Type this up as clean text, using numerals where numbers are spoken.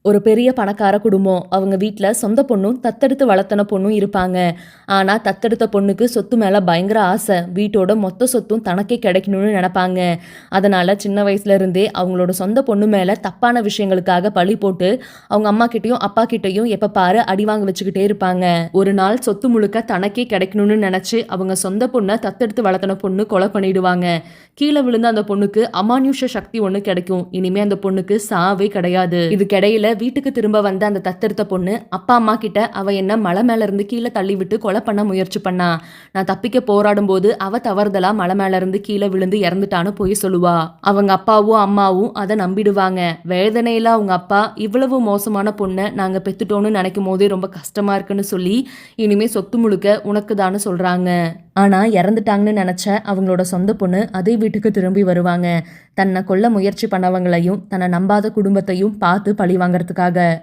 ஒரு பெரிய பணக்கார குடும்பம். அவங்க வீட்ல சொந்த பொண்ணும், தத்தெடுத்து வளர்த்தன பொண்ணும் இருப்பாங்க. ஆனா, தத்தெடுத்த பொண்ணுக்கு சொத்து மேல பயங்கர ஆசை. வீட்டோட மொத்த சொத்தும் தனக்கே கிடைக்கணும்னு நெனப்பாங்க. அதனால சின்ன வயசுல இருந்தே அவங்களோட சொந்த பொண்ணு மேல தப்பான விஷயங்களுக்காக பழி போட்டு, அவங்க அம்மாகிட்டயும், அப்பாகிட்டயும் எப்ப பாரு அடி வாங்க வச்சுக்கிட்டே இருப்பாங்க. ஒரு நாள் சொத்து முழுக்க தனக்கே கிடைக்கணும்னு நெனச்சு, அவங்க சொந்த பொண்ண தத்தெடுத்து வளர்த்தன பொண்ணு கொலை பண்ணிடுவாங்க. கீழ விழுந்த அந்த பொண்ணுக்கு அமானுஷ்ய சக்தி ஒண்ணு கிடைக்கும். இனிமே அந்த பொண்ணுக்கு சாவே கிடையாது. இதுக்கிடையில வீட்டுக்கு திரும்ப வந்த அந்த தத்தெடுத்த பொண்ணு அப்பா அம்மா கிட்ட அவ என்ன மலை மேல இருந்து கீழே தள்ளி விட்டு கொலை பண்ண முயற்சி பண்ணா. நான் தப்பிக்க போராடும் போது அவ தவறுதலா மலை மேல இருந்து கீழே விழுந்து இறந்துட்டான்னு போய் சொல்லுவா. அவங்க அப்பாவும் அம்மாவும் அதை நம்பிடுவாங்க. வேதனையில அவங்க அப்பா இவ்வளவு மோசமான பொண்ணை நாங்க பெத்துட்டோம்னு நினைக்கும் போதே ரொம்ப கஷ்டமா இருக்குன்னு சொல்லி இனிமே சொத்து முழுக்க உனக்குதான்னு சொல்றாங்க. ஆனா இறந்துட்டாங்கன்னு நினைச்ச அவங்களோட சொந்த பொண்ணு அதே வீட்டுக்கு திரும்பி வருவாங்க. தன்னை கொல்ல முயற்சி பண்ணவங்களையும் தன்னை நம்பாத குடும்பத்தையும் பார்த்து பழி வாங்கறதுக்காக.